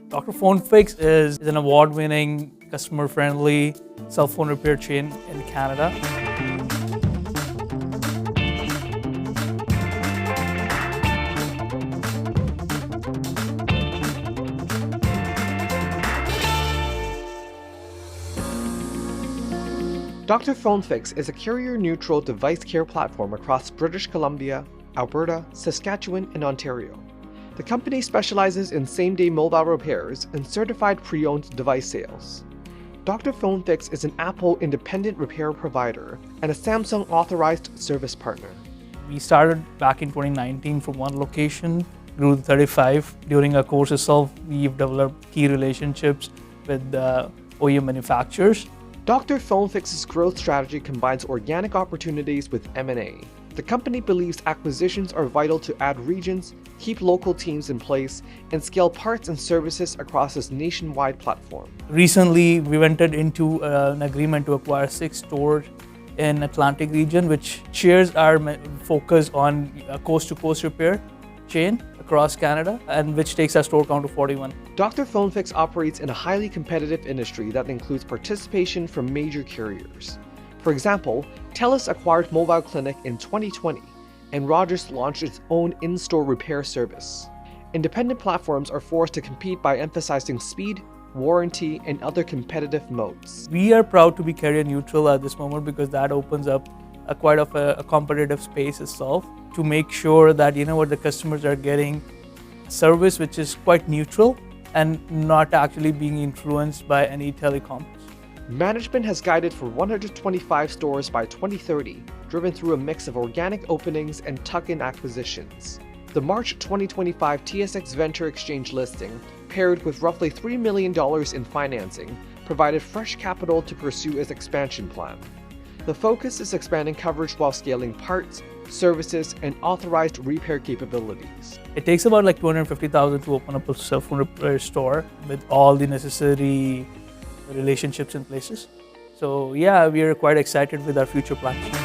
Dr. Phone Fix is an award-winning, customer-friendly cell phone repair chain in Canada. Dr. Phone Fix is a carrier-neutral device care platform across British Columbia, Alberta, Saskatchewan, and Ontario. The company specializes in same-day mobile repairs and certified pre-owned device sales. Dr. Phone Fix is an Apple independent repair provider and a Samsung authorized service partner. We started back in 2019 from one location, grew to 35. During our course itself, we've developed key relationships with OEM manufacturers. Dr. Phone Fix's growth strategy combines organic opportunities with M&A. The company believes acquisitions are vital to add regions, keep local teams in place, and scale parts and services across its nationwide platform. Recently, we entered into an agreement to acquire 6 stores in Atlantic region, which shares our focus on a coast-to-coast repair chain across Canada, and which takes our store count to 41. Dr. Phone Fix operates in a highly competitive industry that includes participation from major carriers. For example, TELUS acquired Mobile Clinic in 2020, and Rogers launched its own in-store repair service. Independent platforms are forced to compete by emphasizing speed, warranty, and other competitive modes. We are proud to be carrier neutral at this moment because that opens up quite a competitive space itself to make sure that the customers are getting service which is quite neutral and not actually being influenced by any telecoms. Management has guided for 125 stores by 2030, driven through a mix of organic openings and tuck-in acquisitions. The March 2025 TSX Venture exchange listing, paired with roughly $3 million in financing, provided fresh capital to pursue its expansion plan. The focus is expanding coverage while scaling parts, services, and authorized repair capabilities. It takes about $250,000 to open up a cell phone repair store with all the necessary relationships in places. So yeah, we are quite excited with our future plans.